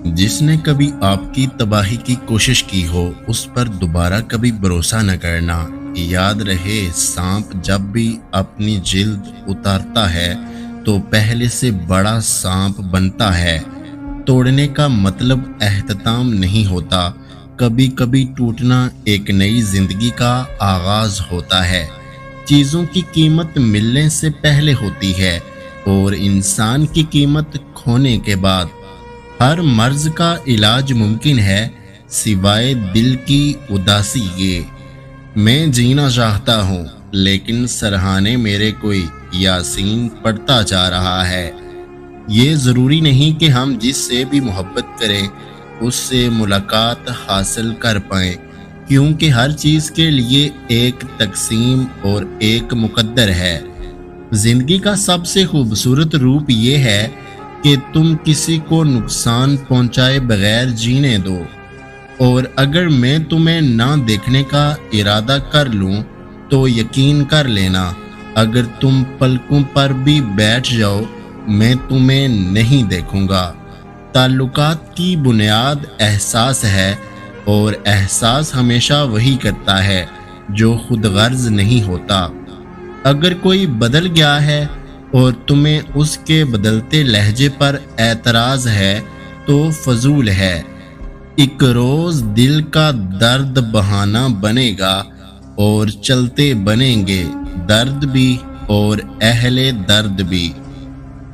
جس نے کبھی آپ کی تباہی کی کوشش کی ہو اس پر دوبارہ کبھی بھروسہ نہ کرنا۔ یاد رہے، سانپ جب بھی اپنی جلد اتارتا ہے تو پہلے سے بڑا سانپ بنتا ہے۔ توڑنے کا مطلب اختتام نہیں ہوتا، کبھی کبھی ٹوٹنا ایک نئی زندگی کا آغاز ہوتا ہے۔ چیزوں کی قیمت ملنے سے پہلے ہوتی ہے اور انسان کی قیمت کھونے کے بعد۔ ہر مرض کا علاج ممکن ہے سوائے دل کی اداسی کے۔ میں جینا چاہتا ہوں لیکن سرہانے میرے کوئی یاسین پڑھتا جا رہا ہے۔ یہ ضروری نہیں کہ ہم جس سے بھی محبت کریں اس سے ملاقات حاصل کر پائیں، کیونکہ ہر چیز کے لیے ایک تقسیم اور ایک مقدر ہے۔ زندگی کا سب سے خوبصورت روپ یہ ہے کہ تم کسی کو نقصان پہنچائے بغیر جینے دو، اور اگر میں تمہیں نہ دیکھنے کا ارادہ کر لوں تو یقین کر لینا، اگر تم پلکوں پر بھی بیٹھ جاؤ میں تمہیں نہیں دیکھوں گا۔ تعلقات کی بنیاد احساس ہے، اور احساس ہمیشہ وہی کرتا ہے جو خود غرض نہیں ہوتا۔ اگر کوئی بدل گیا ہے اور تمہیں اس کے بدلتے لہجے پر اعتراض ہے تو فضول ہے۔ ایک روز دل کا درد بہانہ بنے گا اور چلتے بنیں گے درد بھی اور اہل درد بھی۔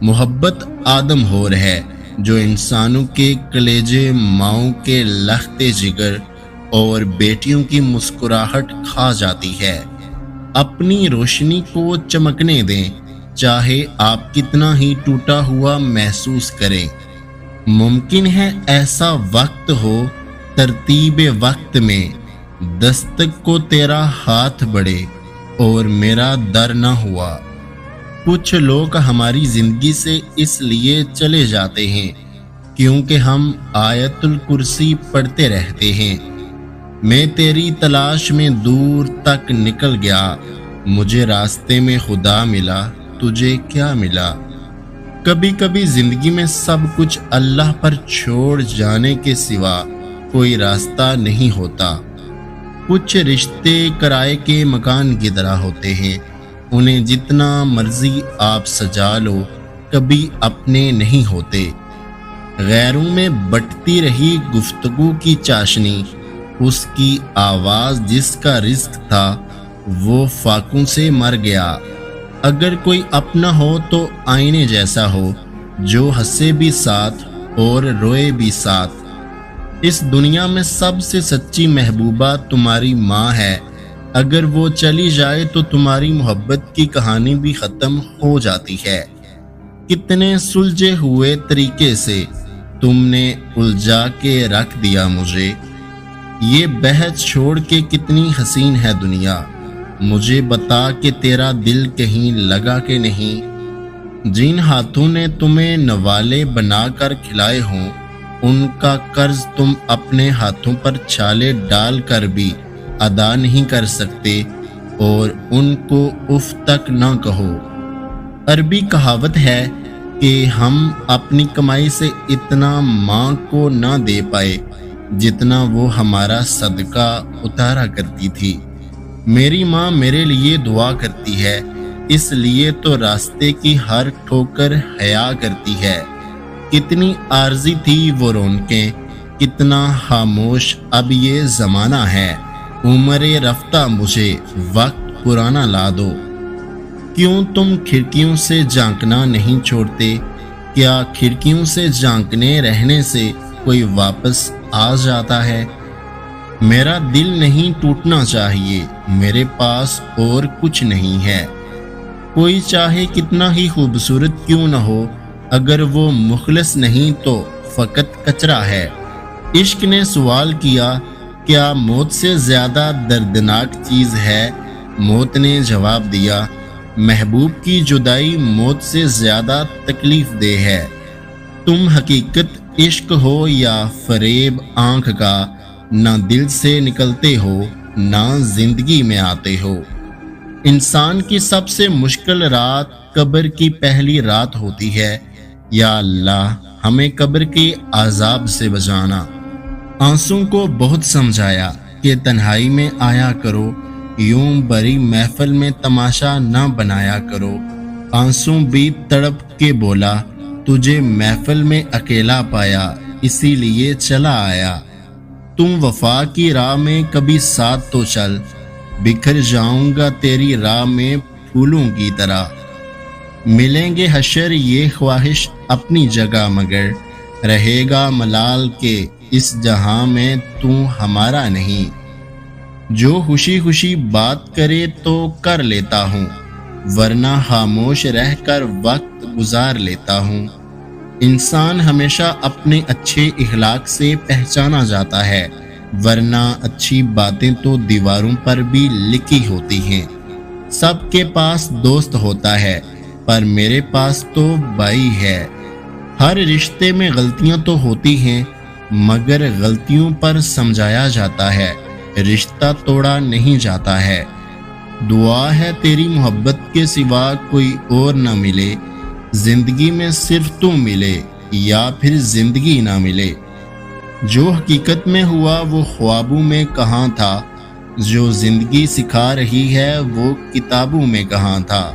محبت آدم ہور ہے جو انسانوں کے کلیجے، ماؤں کے لختے جگر اور بیٹیوں کی مسکراہٹ کھا جاتی ہے۔ اپنی روشنی کو چمکنے دیں، چاہے آپ کتنا ہی ٹوٹا ہوا محسوس کریں۔ ممکن ہے ایسا وقت ہو ترتیب وقت میں دستک کو تیرا ہاتھ بڑھے اور میرا در نہ ہوا۔ کچھ لوگ ہماری زندگی سے اس لیے چلے جاتے ہیں کیونکہ ہم آیت الکرسی پڑھتے رہتے ہیں۔ میں تیری تلاش میں دور تک نکل گیا، مجھے راستے میں خدا ملا، تجھے کیا ملا؟ کبھی کبھی زندگی میں سب کچھ اللہ پر چھوڑ جانے کے سوا کوئی راستہ نہیں ہوتا۔ کچھ رشتے کرائے کے مکان کی طرح ہوتے ہیں، انہیں جتنا مرضی آپ سجا لو کبھی اپنے نہیں ہوتے۔ غیروں میں بٹتی رہی گفتگو کی چاشنی، اس کی آواز جس کا رزق تھا وہ فاقوں سے مر گیا۔ اگر کوئی اپنا ہو تو آئینے جیسا ہو، جو ہنسے بھی ساتھ اور روئے بھی ساتھ۔ اس دنیا میں سب سے سچی محبوبہ تمہاری ماں ہے، اگر وہ چلی جائے تو تمہاری محبت کی کہانی بھی ختم ہو جاتی ہے۔ کتنے سلجھے ہوئے طریقے سے تم نے الجھا کے رکھ دیا مجھے، یہ بحث چھوڑ کے کتنی حسین ہے دنیا، مجھے بتا کہ تیرا دل کہیں لگا کہ نہیں۔ جن ہاتھوں نے تمہیں نوالے بنا کر کھلائے ہوں ان کا قرض تم اپنے ہاتھوں پر چھالے ڈال کر بھی ادا نہیں کر سکتے، اور ان کو اف تک نہ کہو۔ عربی کہاوت ہے کہ ہم اپنی کمائی سے اتنا ماں کو نہ دے پائے جتنا وہ ہمارا صدقہ اتارا کرتی تھی۔ میری ماں میرے لیے دعا کرتی ہے، اس لیے تو راستے کی ہر ٹھوکر حیا کرتی ہے۔ کتنی عارضی تھی وہ رونقیں، کتنا خاموش اب یہ زمانہ ہے، عمر رفتہ مجھے وقت پرانا لا دو۔ کیوں تم کھڑکیوں سے جھانکنا نہیں چھوڑتے؟ کیا کھڑکیوں سے جھانکنے رہنے سے کوئی واپس آ جاتا ہے؟ میرا دل نہیں ٹوٹنا چاہیے، میرے پاس اور کچھ نہیں ہے۔ کوئی چاہے کتنا ہی خوبصورت کیوں نہ ہو، اگر وہ مخلص نہیں تو فقط کچرا ہے۔ عشق نے سوال کیا، کیا موت سے زیادہ دردناک چیز ہے؟ موت نے جواب دیا، محبوب کی جدائی موت سے زیادہ تکلیف دہ ہے۔ تم حقیقت عشق ہو یا فریب آنکھ کا، نہ دل سے نکلتے ہو نہ زندگی میں آتے ہو۔ انسان کی سب سے مشکل رات قبر کی پہلی رات ہوتی ہے، یا اللہ ہمیں قبر کے عذاب سے بچانا۔ آنسوں کو بہت سمجھایا کہ تنہائی میں آیا کرو، یوں بری محفل میں تماشا نہ بنایا کرو۔ آنسوں بھی تڑپ کے بولا، تجھے محفل میں اکیلا پایا اسی لیے چلا آیا۔ تم وفا کی راہ میں کبھی ساتھ تو چل، بکھر جاؤں گا تیری راہ میں پھولوں کی طرح۔ ملیں گے حشر یہ خواہش اپنی جگہ، مگر رہے گا ملال کے اس جہاں میں تو ہمارا نہیں۔ جو خوشی خوشی بات کرے تو کر لیتا ہوں، ورنہ خاموش رہ کر وقت گزار لیتا ہوں۔ انسان ہمیشہ اپنے اچھے اخلاق سے پہچانا جاتا ہے، ورنہ اچھی باتیں تو دیواروں پر بھی لکھی ہوتی ہیں۔ سب کے پاس دوست ہوتا ہے پر میرے پاس تو بھائی ہے۔ ہر رشتے میں غلطیاں تو ہوتی ہیں، مگر غلطیوں پر سمجھایا جاتا ہے، رشتہ توڑا نہیں جاتا ہے۔ دعا ہے تیری محبت کے سوا کوئی اور نہ ملے، زندگی میں صرف تو ملے یا پھر زندگی نہ ملے۔ جو حقیقت میں ہوا وہ خوابوں میں کہاں تھا، جو زندگی سکھا رہی ہے وہ کتابوں میں کہاں تھا۔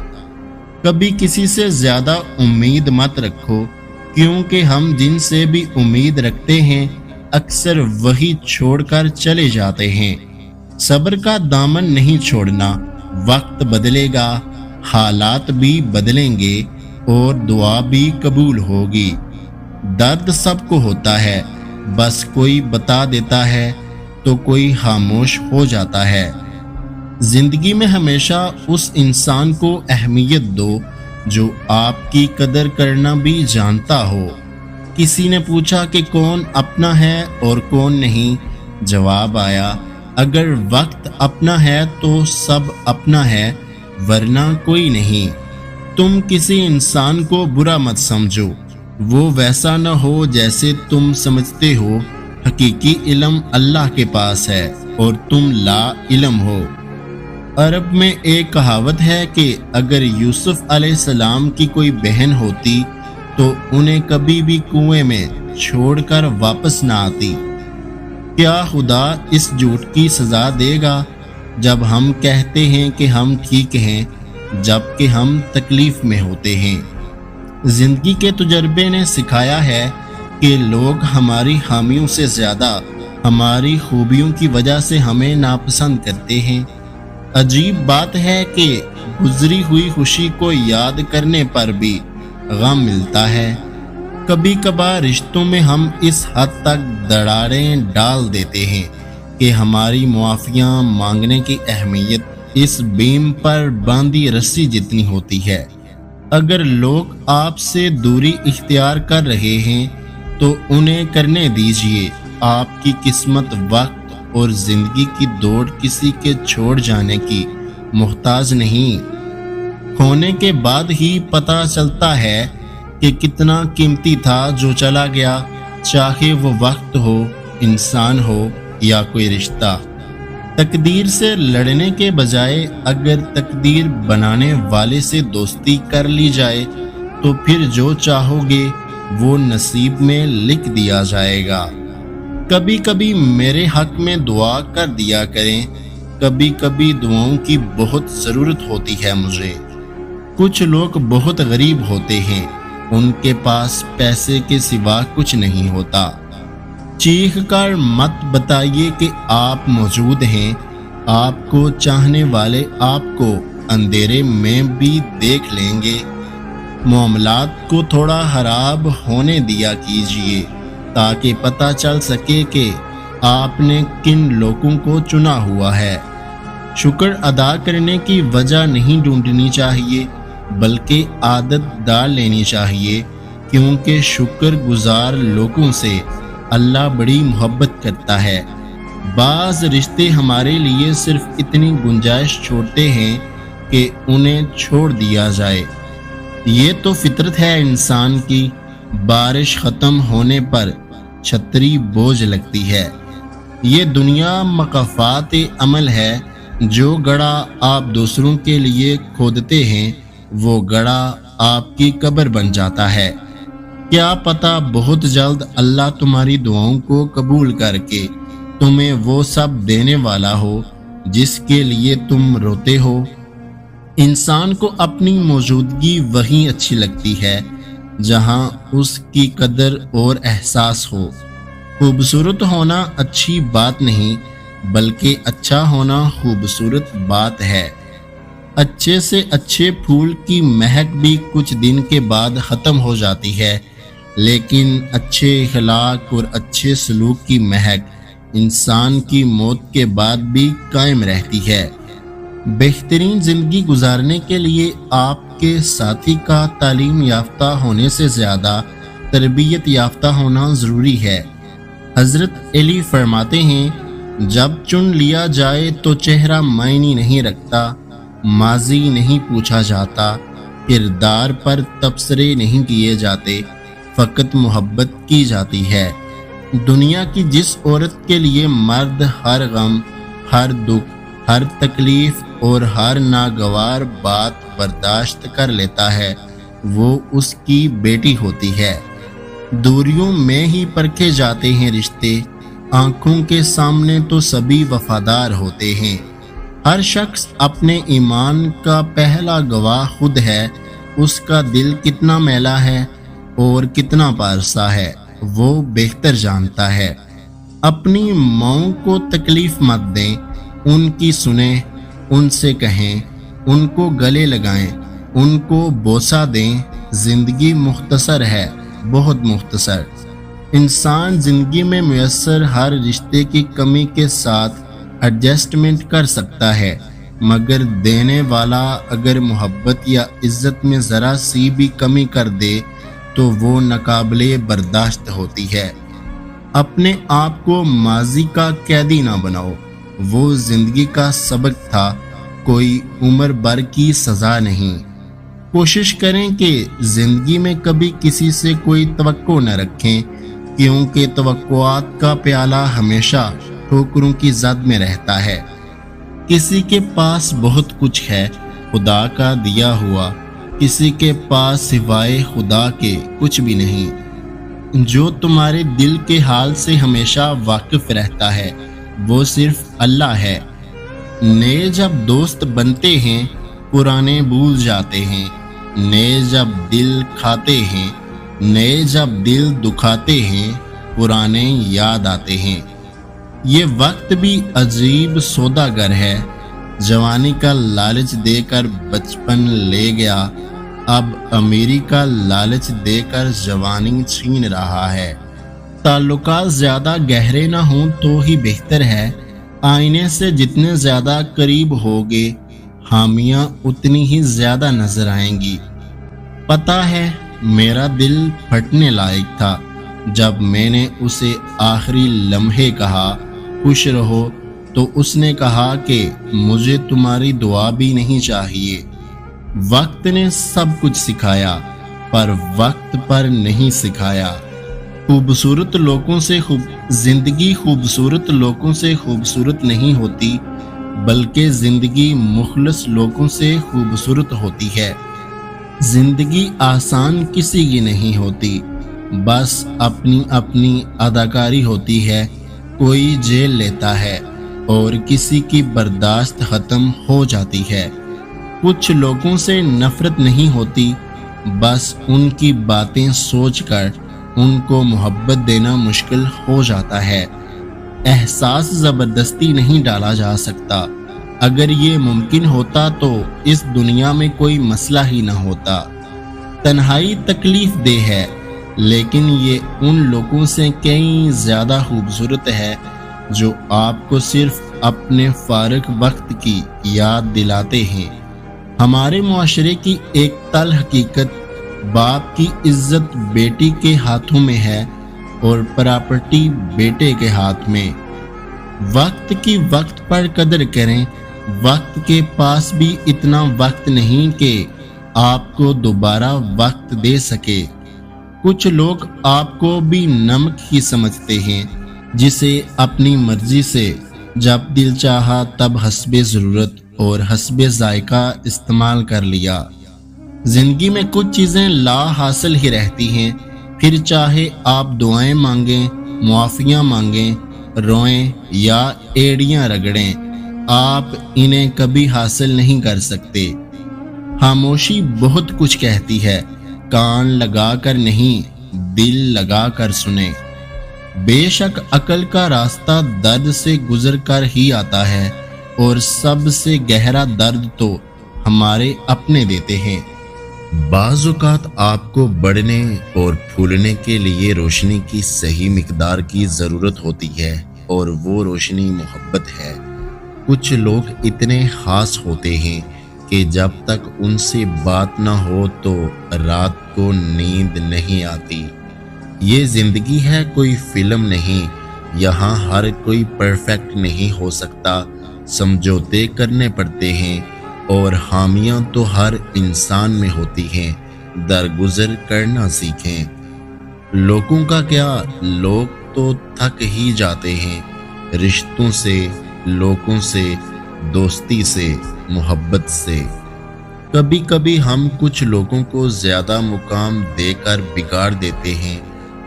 کبھی کسی سے زیادہ امید مت رکھو، کیونکہ ہم جن سے بھی امید رکھتے ہیں اکثر وہی چھوڑ کر چلے جاتے ہیں۔ صبر کا دامن نہیں چھوڑنا، وقت بدلے گا، حالات بھی بدلیں گے اور دعا بھی قبول ہوگی۔ درد سب کو ہوتا ہے، بس کوئی بتا دیتا ہے تو کوئی خاموش ہو جاتا ہے۔ زندگی میں ہمیشہ اس انسان کو اہمیت دو جو آپ کی قدر کرنا بھی جانتا ہو۔ کسی نے پوچھا کہ کون اپنا ہے اور کون نہیں، جواب آیا، اگر وقت اپنا ہے تو سب اپنا ہے، ورنہ کوئی نہیں۔ تم کسی انسان کو برا مت سمجھو، وہ ویسا نہ ہو جیسے تم سمجھتے ہو۔ حقیقی علم اللہ کے پاس ہے اور تم لا علم ہو۔ عرب میں ایک کہاوت ہے کہ اگر یوسف علیہ السلام کی کوئی بہن ہوتی تو انہیں کبھی بھی کنویں میں چھوڑ کر واپس نہ آتی۔ کیا خدا اس جھوٹ کی سزا دے گا جب ہم کہتے ہیں کہ ہم ٹھیک ہیں جبکہ ہم تکلیف میں ہوتے ہیں؟ زندگی کے تجربے نے سکھایا ہے کہ لوگ ہماری خامیوں سے زیادہ ہماری خوبیوں کی وجہ سے ہمیں ناپسند کرتے ہیں۔ عجیب بات ہے کہ گزری ہوئی خوشی کو یاد کرنے پر بھی غم ملتا ہے۔ کبھی کبھار رشتوں میں ہم اس حد تک دراڑیں ڈال دیتے ہیں کہ ہماری معافیاں مانگنے کی اہمیت اس بیم پر باندھی رسی جتنی ہوتی ہے۔ اگر لوگ آپ سے دوری اختیار کر رہے ہیں تو انہیں کرنے دیجیے۔ آپ کی قسمت، وقت اور زندگی کی دوڑ کسی کے چھوڑ جانے کی محتاج نہیں۔ کھونے کے بعد ہی پتہ چلتا ہے کہ کتنا قیمتی تھا جو چلا گیا، چاہے وہ وقت ہو، انسان ہو یا کوئی رشتہ۔ تقدیر سے لڑنے کے بجائے اگر تقدیر بنانے والے سے دوستی کر لی جائے تو پھر جو چاہو گے وہ نصیب میں لکھ دیا جائے گا۔ کبھی کبھی میرے حق میں دعا کر دیا کریں، کبھی کبھی دعاؤں کی بہت ضرورت ہوتی ہے مجھے۔ کچھ لوگ بہت غریب ہوتے ہیں، ان کے پاس پیسے کے سوا کچھ نہیں ہوتا۔ چیخ کر مت بتائیے کہ آپ موجود ہیں، آپ کو چاہنے والے آپ کو اندھیرے میں بھی دیکھ لیں گے۔ معاملات کو تھوڑا خراب ہونے دیا کیجیے تاکہ پتہ چل سکے کہ آپ نے کن لوگوں کو چنا ہوا ہے۔ شکر ادا کرنے کی وجہ نہیں ڈھونڈنی چاہیے بلکہ عادت ڈال لینی چاہیے، کیونکہ شکر گزار لوگوں سے اللہ بڑی محبت کرتا ہے۔ بعض رشتے ہمارے لیے صرف اتنی گنجائش چھوڑتے ہیں کہ انہیں چھوڑ دیا جائے۔ یہ تو فطرت ہے انسان کی، بارش ختم ہونے پر چھتری بوجھ لگتی ہے۔ یہ دنیا مقافات عمل ہے، جو گڑھا آپ دوسروں کے لیے کھودتے ہیں وہ گڑھا آپ کی قبر بن جاتا ہے۔ کیا پتہ بہت جلد اللہ تمہاری دعاؤں کو قبول کر کے تمہیں وہ سب دینے والا ہو جس کے لیے تم روتے ہو۔ انسان کو اپنی موجودگی وہیں اچھی لگتی ہے جہاں اس کی قدر اور احساس ہو۔ خوبصورت ہونا اچھی بات نہیں بلکہ اچھا ہونا خوبصورت بات ہے۔ اچھے سے اچھے پھول کی مہک بھی کچھ دن کے بعد ختم ہو جاتی ہے، لیکن اچھے اخلاق اور اچھے سلوک کی مہک انسان کی موت کے بعد بھی قائم رہتی ہے۔ بہترین زندگی گزارنے کے لیے آپ کے ساتھی کا تعلیم یافتہ ہونے سے زیادہ تربیت یافتہ ہونا ضروری ہے۔ حضرت علی فرماتے ہیں، جب چن لیا جائے تو چہرہ معنی نہیں رکھتا، ماضی نہیں پوچھا جاتا، کردار پر تبصرے نہیں کیے جاتے، فقط محبت کی جاتی ہے۔ دنیا کی جس عورت کے لیے مرد ہر غم، ہر دکھ، ہر تکلیف اور ہر ناگوار بات برداشت کر لیتا ہے، وہ اس کی بیٹی ہوتی ہے۔ دوریوں میں ہی پرکھے جاتے ہیں رشتے، آنکھوں کے سامنے تو سبھی وفادار ہوتے ہیں۔ ہر شخص اپنے ایمان کا پہلا گواہ خود ہے، اس کا دل کتنا میلا ہے اور کتنا پارسا ہے وہ بہتر جانتا ہے۔ اپنی ماؤں کو تکلیف مت دیں، ان کی سنیں، ان سے کہیں، ان کو گلے لگائیں، ان کو بوسہ دیں۔ زندگی مختصر ہے، بہت مختصر۔ انسان زندگی میں میسر ہر رشتے کی کمی کے ساتھ ایڈجسٹمنٹ کر سکتا ہے، مگر دینے والا اگر محبت یا عزت میں ذرا سی بھی کمی کر دے تو وہ ناقابل برداشت ہوتی ہے۔ اپنے آپ کو ماضی کا قیدی نہ بناؤ، وہ زندگی کا سبق تھا، کوئی عمر بھر کی سزا نہیں۔ کوشش کریں کہ زندگی میں کبھی کسی سے کوئی توقع نہ رکھیں، کیونکہ توقعات کا پیالہ ہمیشہ ٹھوکروں کی زد میں رہتا ہے۔ کسی کے پاس بہت کچھ ہے، خدا کا دیا ہوا، کسی کے پاس سوائے خدا کے کچھ بھی نہیں۔ جو تمہارے دل کے حال سے ہمیشہ واقف رہتا ہے وہ صرف اللہ ہے۔ نئے جب دوست بنتے ہیں پرانے بھول جاتے ہیں، نئے جب دل کھاتے ہیں، نئے جب دل دکھاتے ہیں، پرانے یاد آتے ہیں۔ یہ وقت بھی عجیب سوداگر ہے، جوانی کا لالچ دے کر بچپن لے گیا، اب امیری کا لالچ دے کر جوانی چھین رہا ہے۔ تعلقات زیادہ گہرے نہ ہوں تو ہی بہتر ہے، آئینے سے جتنے زیادہ قریب ہوگے خامیاں اتنی ہی زیادہ نظر آئیں گی۔ پتہ ہے میرا دل پھٹنے لائق تھا جب میں نے اسے آخری لمحے کہا خوش رہو، تو اس نے کہا کہ مجھے تمہاری دعا بھی نہیں چاہیے۔ وقت نے سب کچھ سکھایا پر وقت پر نہیں سکھایا۔ خوبصورت لوگوں سے زندگی خوبصورت لوگوں سے خوبصورت نہیں ہوتی، بلکہ زندگی مخلص لوگوں سے خوبصورت ہوتی ہے۔ زندگی آسان کسی کی نہیں ہوتی، بس اپنی اپنی اداکاری ہوتی ہے۔ کوئی جیل لیتا ہے اور کسی کی برداشت ختم ہو جاتی ہے۔ کچھ لوگوں سے نفرت نہیں ہوتی، بس ان کی باتیں سوچ کر ان کو محبت دینا مشکل ہو جاتا ہے۔ احساس زبردستی نہیں ڈالا جا سکتا، اگر یہ ممکن ہوتا تو اس دنیا میں کوئی مسئلہ ہی نہ ہوتا۔ تنہائی تکلیف دہ ہے، لیکن یہ ان لوگوں سے کہیں زیادہ خوبصورت ہے جو آپ کو صرف اپنے فارغ وقت کی یاد دلاتے ہیں۔ ہمارے معاشرے کی ایک تلخ حقیقت، باپ کی عزت بیٹی کے ہاتھوں میں ہے اور پراپرٹی بیٹے کے ہاتھ میں۔ وقت کی وقت پر قدر کریں، وقت کے پاس بھی اتنا وقت نہیں کہ آپ کو دوبارہ وقت دے سکے۔ کچھ لوگ آپ کو بھی نمک ہی سمجھتے ہیں، جسے اپنی مرضی سے جب دل چاہا تب حسب ضرورت اور حسب ذائقہ استعمال کر لیا۔ زندگی میں کچھ چیزیں لا حاصل ہی رہتی ہیں، پھر چاہے آپ دعائیں مانگیں، معافیاں مانگیں، روئیں یا ایڑیاں رگڑیں، آپ انہیں کبھی حاصل نہیں کر سکتے۔ خاموشی بہت کچھ کہتی ہے، کان لگا کر نہیں، دل لگا کر سنیں۔ بے شک عقل کا راستہ درد سے گزر کر ہی آتا ہے، اور سب سے گہرا درد تو ہمارے اپنے دیتے ہیں۔ بعض اوقات آپ کو بڑھنے اور پھولنے کے لیے روشنی کی صحیح مقدار کی ضرورت ہوتی ہے، اور وہ روشنی محبت ہے۔ کچھ لوگ اتنے خاص ہوتے ہیں کہ جب تک ان سے بات نہ ہو تو رات کو نیند نہیں آتی۔ یہ زندگی ہے، کوئی فلم نہیں۔ یہاں ہر کوئی پرفیکٹ نہیں ہو سکتا، سمجھوتے کرنے پڑتے ہیں، اور خامیاں تو ہر انسان میں ہوتی ہیں۔ درگزر کرنا سیکھیں۔ لوگوں کا کیا، لوگ تو تھک ہی جاتے ہیں، رشتوں سے، لوگوں سے، دوستی سے، محبت سے۔ کبھی کبھی ہم کچھ لوگوں کو زیادہ مقام دے کر بگاڑ دیتے ہیں۔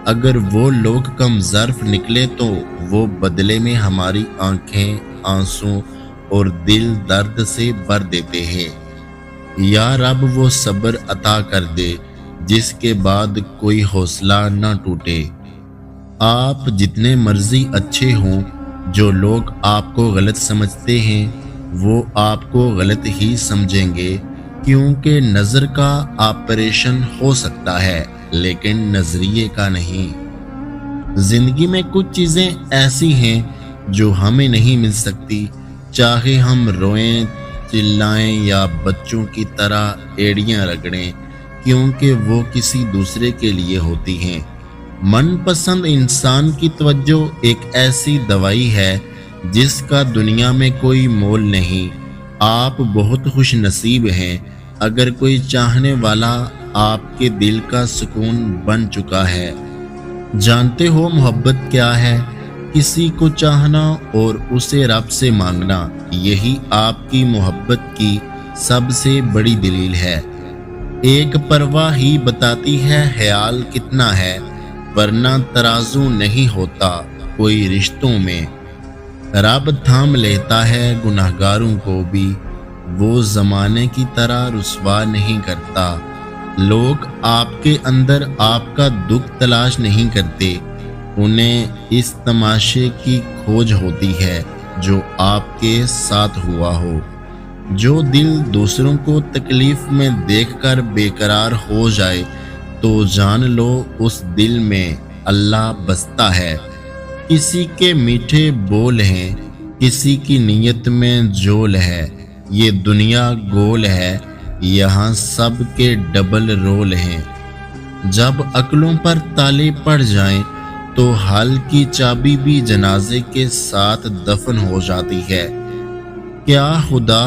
اگر وہ لوگ کم ظرف نکلے تو وہ بدلے میں ہماری آنکھیں آنسوں اور دل درد سے بھر دیتے ہیں۔ یا رب وہ صبر عطا کر دے جس کے بعد کوئی حوصلہ نہ ٹوٹے۔ آپ جتنے مرضی اچھے ہوں، جو لوگ آپ کو غلط سمجھتے ہیں وہ آپ کو غلط ہی سمجھیں گے، کیونکہ نظر کا آپریشن ہو سکتا ہے لیکن نظریے کا نہیں۔ زندگی میں کچھ چیزیں ایسی ہیں جو ہمیں نہیں مل سکتی، چاہے ہم روئیں، چلائیں یا بچوں کی طرح ایڑیاں رگڑیں، کیونکہ وہ کسی دوسرے کے لیے ہوتی ہیں۔ من پسند انسان کی توجہ ایک ایسی دوائی ہے جس کا دنیا میں کوئی مول نہیں۔ آپ بہت خوش نصیب ہیں اگر کوئی چاہنے والا آپ کے دل کا سکون بن چکا ہے۔ جانتے ہو محبت کیا ہے؟ کسی کو چاہنا اور اسے رب سے مانگنا، یہی آپ کی محبت کی سب سے بڑی دلیل ہے۔ ایک پرواہ ہی بتاتی ہے خیال کتنا ہے، ورنہ ترازو نہیں ہوتا کوئی رشتوں میں۔ رب تھام لیتا ہے گناہگاروں کو بھی، وہ زمانے کی طرح رسوا نہیں کرتا۔ لوگ آپ کے اندر آپ کا دکھ تلاش نہیں کرتے، انہیں اس تماشے کی کھوج ہوتی ہے جو آپ کے ساتھ ہوا ہو۔ جو دل دوسروں کو تکلیف میں دیکھ کر بے قرار ہو جائے تو جان لو اس دل میں اللہ بستا ہے۔ کسی کے میٹھے بول ہیں، کسی کی نیت میں جول ہے، یہ دنیا گول ہے، یہاں سب کے ڈبل رول ہیں۔ جب عقلوں پر تالے پڑ جائیں تو حل کی چابی بھی جنازے کے ساتھ دفن ہو جاتی ہے۔ کیا خدا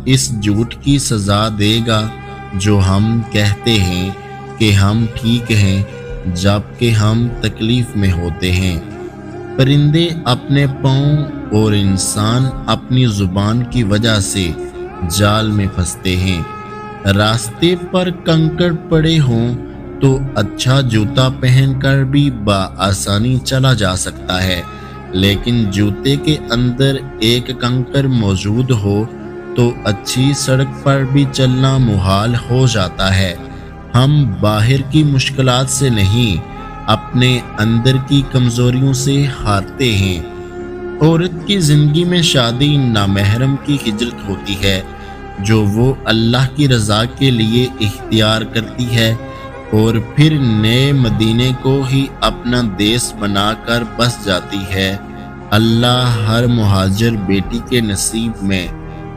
اس جھوٹ کی سزا دے گا جو ہم کہتے ہیں کہ ہم ٹھیک ہیں جبکہ ہم تکلیف میں ہوتے ہیں؟ پرندے اپنے پاؤں اور انسان اپنی زبان کی وجہ سے جال میں پھنستے ہیں۔ راستے پر کنکڑ پڑے ہوں تو اچھا جوتا پہن کر بھی بآسانی چلا جا سکتا ہے، لیکن جوتے کے اندر ایک کنکر موجود ہو تو اچھی سڑک پر بھی چلنا محال ہو جاتا ہے۔ ہم باہر کی مشکلات سے نہیں، اپنے اندر کی کمزوریوں سے ہارتے ہیں۔ عورت کی زندگی میں شادی نامحرم کی ہجرت ہوتی ہے جو وہ اللہ کی رضا کے لیے اختیار کرتی ہے، اور پھر نئے مدینے کو ہی اپنا دیس بنا کر بس جاتی ہے۔ اللہ ہر مہاجر بیٹی کے نصیب میں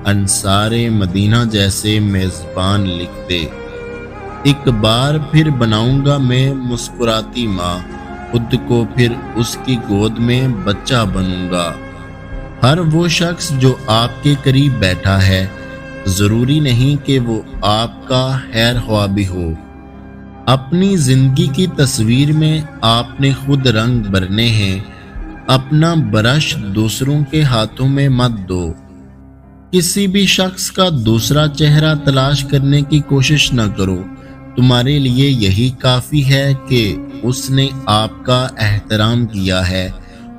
انصار مدینہ جیسے میزبان لکھ دے۔ ایک بار پھر بناؤں گا میں مسکراتی ماں، خود کو پھر اس کی گود میں بچہ بنوں گا۔ ہر وہ شخص جو آپ کے قریب بیٹھا ہے ضروری نہیں کہ وہ آپ کا خیر خواہ بھی ہو۔ اپنی زندگی کی تصویر میں آپ نے خود رنگ بھرنے ہیں، اپنا برش دوسروں کے ہاتھوں میں مت دو۔ کسی بھی شخص کا دوسرا چہرہ تلاش کرنے کی کوشش نہ کرو، تمہارے لیے یہی کافی ہے کہ اس نے آپ کا احترام کیا ہے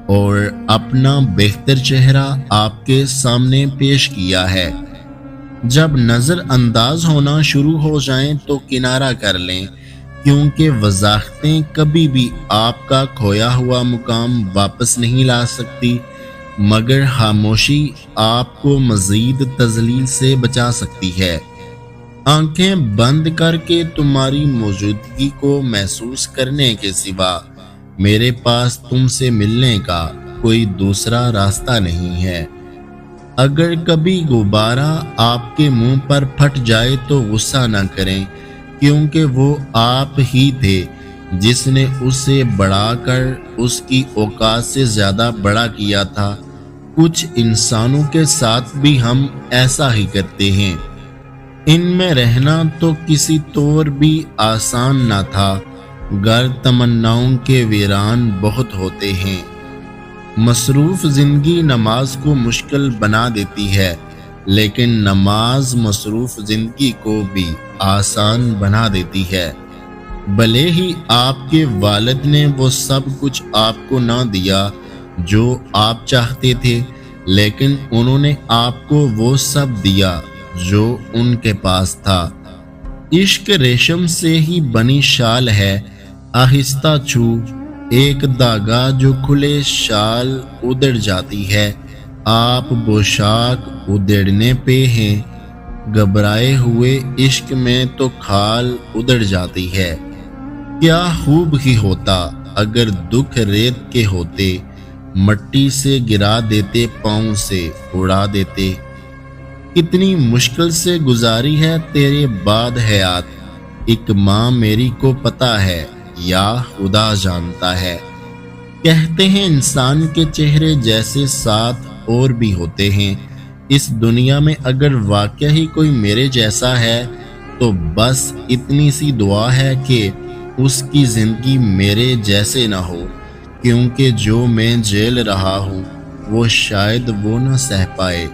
اور اپنا بہتر چہرہ آپ کے سامنے پیش کیا ہے۔ جب نظر انداز ہونا شروع ہو جائیں تو کنارہ کر لیں، کیونکہ وضاحتیں کبھی بھی آپ کا کھویا ہوا مقام واپس نہیں لا سکتی، مگر خاموشی آپ کو مزید تذلیل سے بچا سکتی ہے۔ آنکھیں بند کر کے تمہاری موجودگی کو محسوس کرنے کے سوا میرے پاس تم سے ملنے کا کوئی دوسرا راستہ نہیں ہے۔ اگر کبھی غبارہ آپ کے منہ پر پھٹ جائے تو غصہ نہ کریں، کیونکہ وہ آپ ہی تھے جس نے اسے بڑھا کر اس کی اوقات سے زیادہ بڑا کیا تھا۔ کچھ انسانوں کے ساتھ بھی ہم ایسا ہی کرتے ہیں۔ ان میں رہنا تو کسی طور بھی آسان نہ تھا، گر تمناؤں کے ویران بہت ہوتے ہیں۔ مصروف زندگی نماز کو مشکل بنا دیتی ہے، لیکن نماز مصروف زندگی کو بھی آسان بنا دیتی ہے۔ بھلے ہی آپ کے والد نے وہ سب کچھ آپ کو نہ دیا جو آپ چاہتے تھے، لیکن انہوں نے آپ کو وہ سب دیا جو ان کے پاس تھا۔ عشق ریشم سے ہی بنی شال ہے، آہستہ چھو ایک داغا جو کھلے شال ادڑ جاتی ہے۔ آپ بوشاک ادڑنے پہ ہیں، گھبرائے ہوئے عشق میں تو کھال ادڑ جاتی ہے۔ کیا خوب ہی ہوتا اگر دکھ ریت کے ہوتے، مٹی سے گرا دیتے، پاؤں سے اڑا دیتے۔ کتنی مشکل سے گزاری ہے تیرے بعد حیات، ایک ماں میری کو پتہ ہے یا خدا جانتا ہے۔ کہتے ہیں انسان کے چہرے جیسے ساتھ اور بھی ہوتے ہیں، اس دنیا میں اگر واقعہ ہی کوئی میرے جیسا ہے تو بس اتنی سی دعا ہے کہ اس کی زندگی میرے جیسے نہ ہو، کیونکہ جو میں جھیل رہا ہوں وہ شاید وہ نہ سہ پائے۔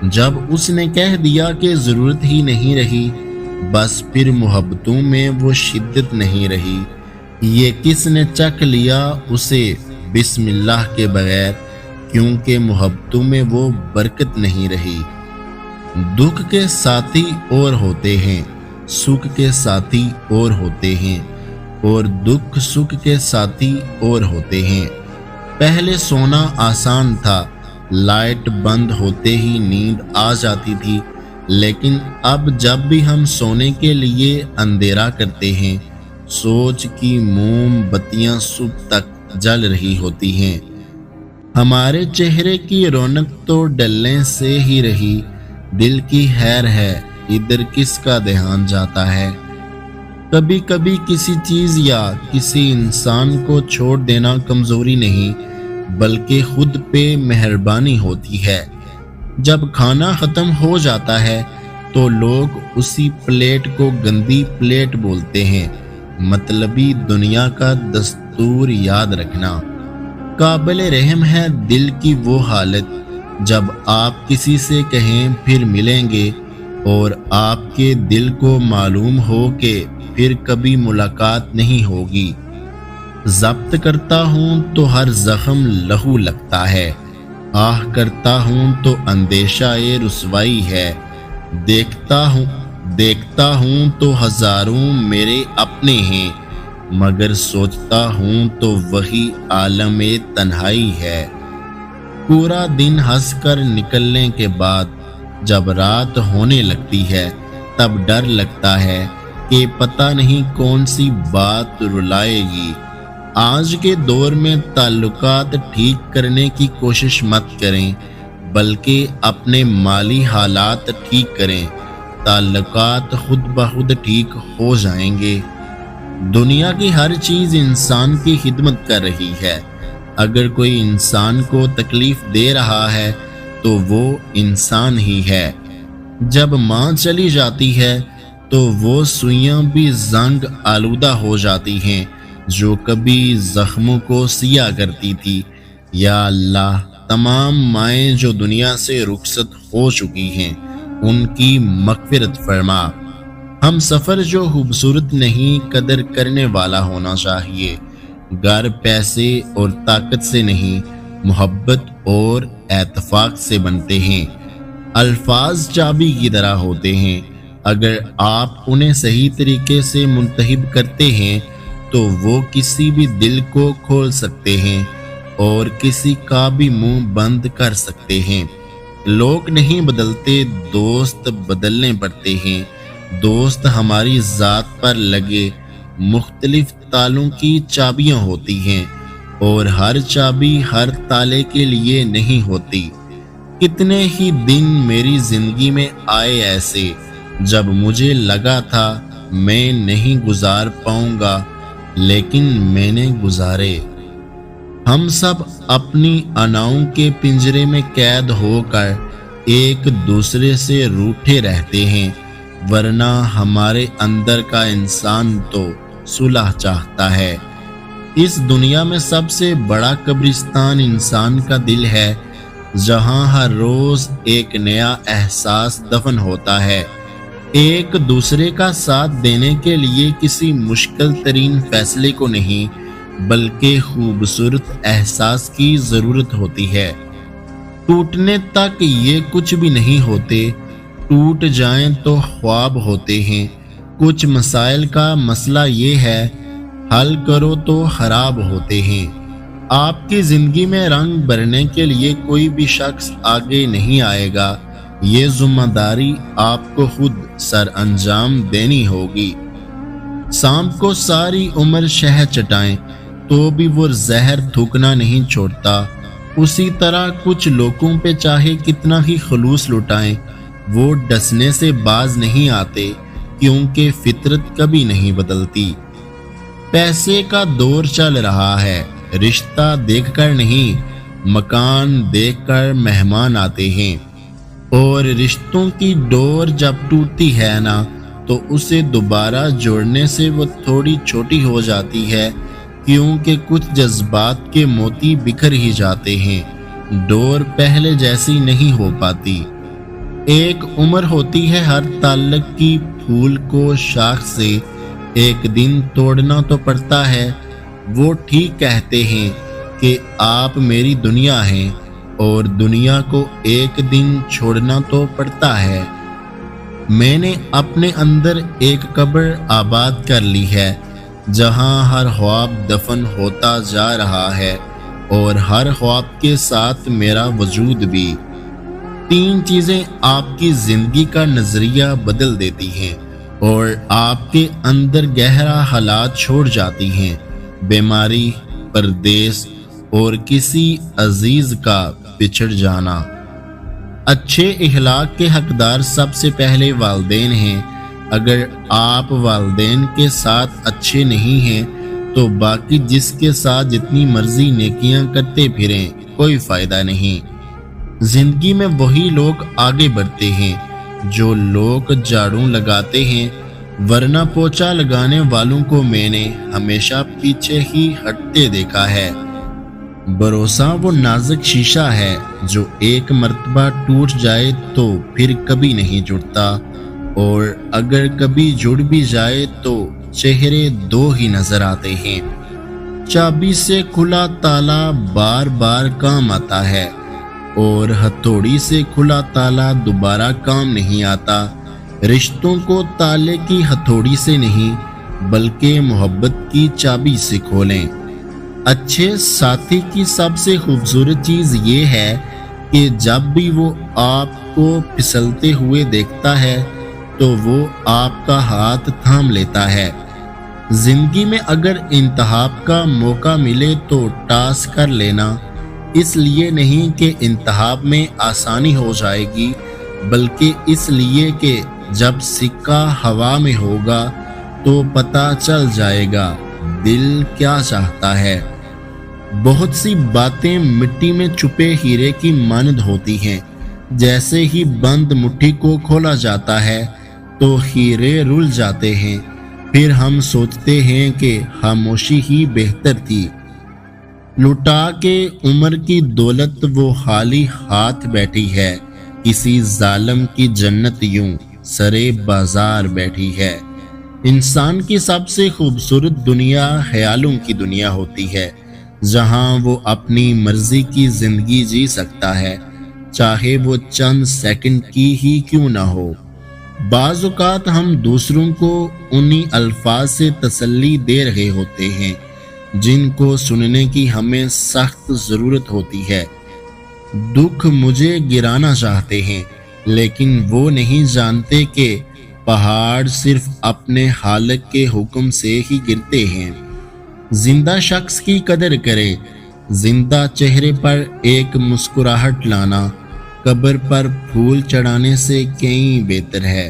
جب اس نے کہہ دیا کہ ضرورت ہی نہیں رہی، بس پھر محبتوں میں وہ شدت نہیں رہی۔ یہ کس نے چکھ لیا اسے بسم اللہ کے بغیر، کیونکہ محبتوں میں وہ برکت نہیں رہی۔ دکھ کے ساتھی اور ہوتے ہیں، سکھ کے ساتھی اور ہوتے ہیں، اور دکھ سکھ کے ساتھی اور ہوتے ہیں۔ پہلے سونا آسان تھا، لائٹ بند ہوتے ہی نیند آ جاتی تھی، لیکن اب جب بھی ہم سونے کے لیے اندھیرا کرتے ہیں، سوچ کی موم بتیاں صبح تک جل رہی ہوتی ہیں۔ ہمارے چہرے کی رونق تو ڈلنے سے ہی رہی، دل کی خیر ہے ادھر کس کا دھیان جاتا ہے۔ کبھی کبھی کسی چیز یا کسی انسان کو چھوڑ دینا کمزوری نہیں، بلکہ خود پہ مہربانی ہوتی ہے۔ جب کھانا ختم ہو جاتا ہے تو لوگ اسی پلیٹ کو گندی پلیٹ بولتے ہیں۔ مطلبی دنیا کا دستور یاد رکھنا۔ قابل رحم ہے دل کی وہ حالت جب آپ کسی سے کہیں پھر ملیں گے اور آپ کے دل کو معلوم ہو کہ پھر کبھی ملاقات نہیں ہوگی۔ ضبط کرتا ہوں تو ہر زخم لہو لگتا ہے، آہ کرتا ہوں تو اندیشہ رسوائی ہے۔ دیکھتا ہوں تو ہزاروں میرے اپنے ہیں، مگر سوچتا ہوں تو وہی عالم تنہائی ہے۔ پورا دن ہنس کر نکلنے کے بعد جب رات ہونے لگتی ہے تب ڈر لگتا ہے کہ پتہ نہیں کون سی بات رلائے گی۔ آج کے دور میں تعلقات ٹھیک کرنے کی کوشش مت کریں، بلکہ اپنے مالی حالات ٹھیک کریں، تعلقات خود بخود ٹھیک ہو جائیں گے۔ دنیا کی ہر چیز انسان کی خدمت کر رہی ہے۔ اگر کوئی انسان کو تکلیف دے رہا ہے تو وہ انسان ہی ہے۔ جب ماں چلی جاتی ہے تو وہ سوئیاں بھی زنگ آلودہ ہو جاتی ہیں جو کبھی زخموں کو سیا کرتی تھی۔ یا اللہ، تمام مائیں جو دنیا سے رخصت ہو چکی ہیں ان کی مغفرت فرما۔ ہم سفر جو خوبصورت نہیں قدر کرنے والا ہونا چاہیے، گھر پیسے اور طاقت سے نہیں، محبت اور اتفاق سے بنتے ہیں۔ الفاظ چابی کی طرح ہوتے ہیں، اگر آپ انہیں صحیح طریقے سے منتخب کرتے ہیں تو وہ کسی بھی دل کو کھول سکتے ہیں اور کسی کا بھی منہ بند کر سکتے ہیں۔ لوگ نہیں بدلتے، دوست بدلنے پڑتے ہیں۔ دوست ہماری ذات پر لگے مختلف تالوں کی چابیاں ہوتی ہیں، اور ہر چابی ہر تالے کے لیے نہیں ہوتی۔ کتنے ہی دن میری زندگی میں آئے ایسے جب مجھے لگا تھا میں نہیں گزار پاؤں گا، لیکن میں نے گزارے۔ ہم سب اپنی اناؤں کے پنجرے میں قید ہو کر ایک دوسرے سے روٹھے رہتے ہیں، ورنہ ہمارے اندر کا انسان تو صلح چاہتا ہے۔ اس دنیا میں سب سے بڑا قبرستان انسان کا دل ہے، جہاں ہر روز ایک نیا احساس دفن ہوتا ہے۔ ایک دوسرے کا ساتھ دینے کے لیے کسی مشکل ترین فیصلے کو نہیں، بلکہ خوبصورت احساس کی ضرورت ہوتی ہے۔ ٹوٹنے تک یہ کچھ بھی نہیں ہوتے، ٹوٹ جائیں تو خواب ہوتے ہیں۔ کچھ مسائل کا مسئلہ یہ ہے، حل کرو تو خراب ہوتے ہیں۔ آپ کی زندگی میں رنگ بھرنے کے لیے کوئی بھی شخص آگے نہیں آئے گا، یہ ذمہ داری آپ کو خود سر انجام دینی ہوگی۔ سانپ کو ساری عمر شہد چٹائیں تو بھی وہ زہر تھوکنا نہیں چھوڑتا، اسی طرح کچھ لوگوں پہ چاہے کتنا ہی خلوص لٹائیں، وہ ڈسنے سے باز نہیں آتے، کیونکہ فطرت کبھی نہیں بدلتی۔ پیسے کا دور چل رہا ہے، رشتہ دیکھ کر نہیں، مکان دیکھ کر مہمان آتے ہیں، اور رشتوں کی ڈور جب ٹوٹتی ہے نا تو اسے دوبارہ جوڑنے سے وہ تھوڑی چھوٹی ہو جاتی ہے، کیونکہ کچھ جذبات کے موتی بکھر ہی جاتے ہیں، ڈور پہلے جیسی نہیں ہو پاتی۔ ایک عمر ہوتی ہے ہر تعلق کی، پھول کو شاخ سے ایک دن توڑنا تو پڑتا ہے۔ وہ ٹھیک کہتے ہیں کہ آپ میری دنیا ہیں، اور دنیا کو ایک دن چھوڑنا تو پڑتا ہے۔ میں نے اپنے اندر ایک قبر آباد کر لی ہے، جہاں ہر خواب دفن ہوتا جا رہا ہے، اور ہر خواب کے ساتھ میرا وجود بھی۔ 3 چیزیں آپ کی زندگی کا نظریہ بدل دیتی ہیں اور آپ کے اندر گہرا حالات چھوڑ جاتی ہیں: بیماری، پردیس، اور کسی عزیز کا بچھڑ جانا۔ اچھے اخلاق کے حقدار سب سے پہلے والدین ہیں۔ اگر آپ والدین کے ساتھ اچھے نہیں ہیں تو باقی جس کے ساتھ جتنی مرضی نیکیاں کرتے پھریں کوئی فائدہ نہیں۔ زندگی میں وہی لوگ آگے بڑھتے ہیں جو لوگ جھاڑو لگاتے ہیں، ورنہ پوچھا لگانے والوں کو میں نے ہمیشہ پیچھے ہی ہٹتے دیکھا ہے۔ بھروسہ وہ نازک شیشہ ہے جو ایک مرتبہ ٹوٹ جائے تو پھر کبھی نہیں جڑتا، اور اگر کبھی جڑ بھی جائے تو چہرے 2 ہی نظر آتے ہیں۔ چابی سے کھلا تالا بار بار کام آتا ہے، اور ہتھوڑی سے کھلا تالا دوبارہ کام نہیں آتا۔ رشتوں کو تالے کی ہتھوڑی سے نہیں، بلکہ محبت کی چابی سے کھولیں۔ اچھے ساتھی کی سب سے خوبصورت چیز یہ ہے کہ جب بھی وہ آپ کو پھسلتے ہوئے دیکھتا ہے تو وہ آپ کا ہاتھ تھام لیتا ہے۔ زندگی میں اگر انتخاب کا موقع ملے تو ٹاس کر لینا، اس لیے نہیں کہ انتخاب میں آسانی ہو جائے گی، بلکہ اس لیے کہ جب سکہ ہوا میں ہوگا تو پتہ چل جائے گا دل کیا چاہتا ہے۔ بہت سی باتیں مٹی میں چھپے ہیرے کی مانند ہوتی ہیں، جیسے ہی بند مٹھی کو کھولا جاتا ہے تو ہیرے رل جاتے ہیں، پھر ہم سوچتے ہیں کہ خاموشی ہی بہتر تھی۔ لٹا کے عمر کی دولت وہ خالی ہاتھ بیٹھی ہے، کسی ظالم کی جنت یوں سرے بازار بیٹھی ہے۔ انسان کی سب سے خوبصورت دنیا خیالوں کی دنیا ہوتی ہے، جہاں وہ اپنی مرضی کی زندگی جی سکتا ہے، چاہے وہ چند سیکنڈ کی ہی کیوں نہ ہو۔ بعض اوقات ہم دوسروں کو انہی الفاظ سے تسلی دے رہے ہوتے ہیں جن کو سننے کی ہمیں سخت ضرورت ہوتی ہے۔ دکھ مجھے گرانا چاہتے ہیں، لیکن وہ نہیں جانتے کہ پہاڑ صرف اپنے خالق کے حکم سے ہی گرتے ہیں۔ زندہ شخص کی قدر کرے، زندہ چہرے پر ایک مسکراہٹ لانا قبر پر پھول چڑھانے سے کہیں بہتر ہے۔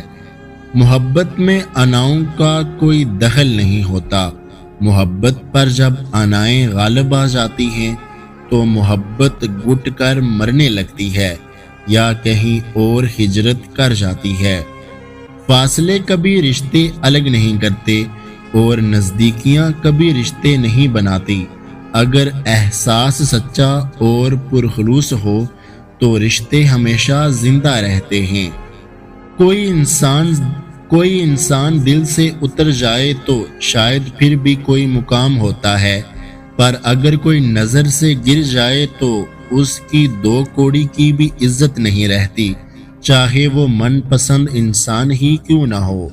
محبت میں اناؤں کا کوئی دخل نہیں ہوتا۔ محبت پر جب انائیں غالب آ جاتی ہیں تو محبت گھٹ کر مرنے لگتی ہے یا کہیں اور ہجرت کر جاتی ہے۔ فاصلے کبھی رشتے الگ نہیں کرتے اور نزدیکیاں کبھی رشتے نہیں بناتی۔ اگر احساس سچا اور پرخلوص ہو تو رشتے ہمیشہ زندہ رہتے ہیں۔ کوئی انسان دل سے اتر جائے تو شاید پھر بھی کوئی مقام ہوتا ہے، پر اگر کوئی نظر سے گر جائے تو اس کی دو کوڑی کی بھی عزت نہیں رہتی، چاہے وہ من پسند انسان ہی کیوں نہ ہو۔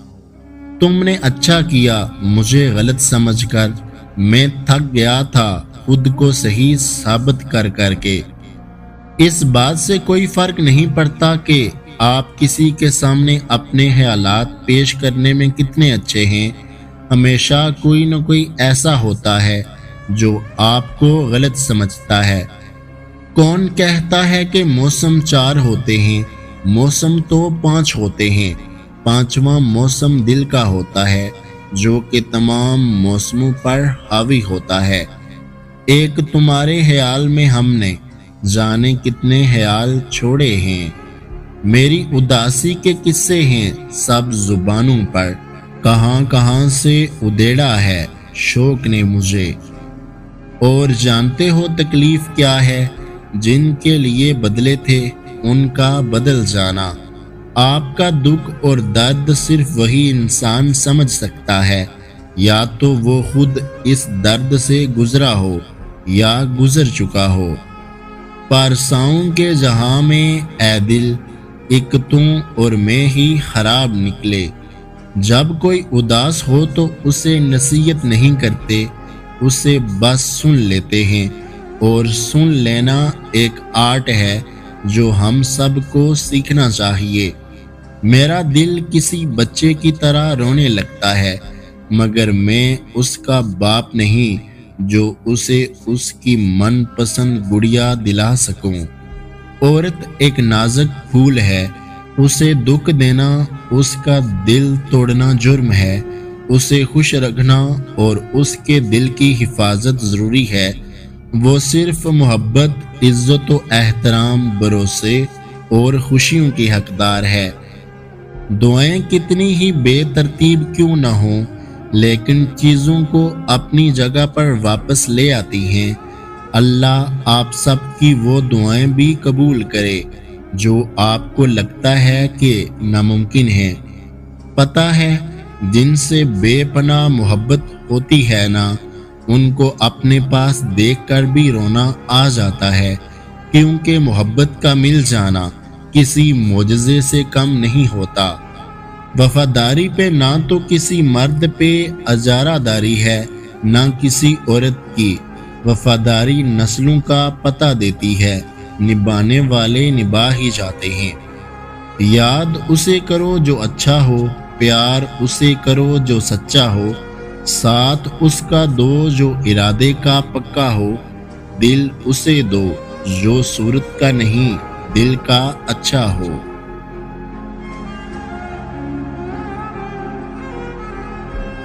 تم نے اچھا کیا مجھے غلط سمجھ کر، میں تھک گیا تھا خود کو صحیح ثابت کر کر کے۔ اس بات سے کوئی فرق نہیں پڑتا کہ آپ کسی کے سامنے اپنے خیالات پیش کرنے میں کتنے اچھے ہیں، ہمیشہ کوئی نہ کوئی ایسا ہوتا ہے جو آپ کو غلط سمجھتا ہے۔ کون کہتا ہے کہ موسم 4 ہوتے ہیں؟ موسم تو 5 ہوتے ہیں۔ 5واں موسم دل کا ہوتا ہے جو کہ تمام موسموں پر حاوی ہوتا ہے۔ ایک تمہارے خیال میں ہم نے جانے کتنے خیال چھوڑے ہیں۔ میری اداسی کے قصے ہیں سب زبانوں پر، کہاں کہاں سے ادھیڑا ہے شوق نے مجھے۔ اور جانتے ہو تکلیف کیا ہے؟ جن کے لیے بدلے تھے ان کا بدل جانا۔ آپ کا دکھ اور درد صرف وہی انسان سمجھ سکتا ہے، یا تو وہ خود اس درد سے گزرا ہو یا گزر چکا ہو۔ پارساؤں کے جہاں میں اے دل، ایک تم اور میں ہی خراب نکلے۔ جب کوئی اداس ہو تو اسے نصیحت نہیں کرتے، اسے بس سن لیتے ہیں، اور سن لینا ایک آرٹ ہے جو ہم سب کو سیکھنا چاہیے۔ میرا دل کسی بچے کی طرح رونے لگتا ہے، مگر میں اس کا باپ نہیں جو اسے اس کی من پسند گڑیا دلا سکوں۔ عورت ایک نازک پھول ہے، اسے دکھ دینا اس کا دل توڑنا جرم ہے۔ اسے خوش رکھنا اور اس کے دل کی حفاظت ضروری ہے۔ وہ صرف محبت، عزت و احترام، بھروسے اور خوشیوں کی حقدار ہے۔ دعائیں کتنی ہی بے ترتیب کیوں نہ ہوں، لیکن چیزوں کو اپنی جگہ پر واپس لے آتی ہیں۔ اللہ آپ سب کی وہ دعائیں بھی قبول کرے جو آپ کو لگتا ہے کہ ناممکن ہے۔ پتہ ہے جن سے بے پناہ محبت ہوتی ہے نا، ان کو اپنے پاس دیکھ کر بھی رونا آ جاتا ہے، کیونکہ محبت کا مل جانا کسی معجزے سے کم نہیں ہوتا۔ وفاداری پہ نہ تو کسی مرد پہ اجارہ داری ہے، نہ کسی عورت کی۔ وفاداری نسلوں کا پتہ دیتی ہے، نبھانے والے نبھا ہی جاتے ہیں۔ یاد اسے کرو جو اچھا ہو، پیار اسے کرو جو سچا ہو، ساتھ اس کا دو جو ارادے کا پکا ہو، دل اسے دو جو صورت کا نہیں دل کا اچھا ہو۔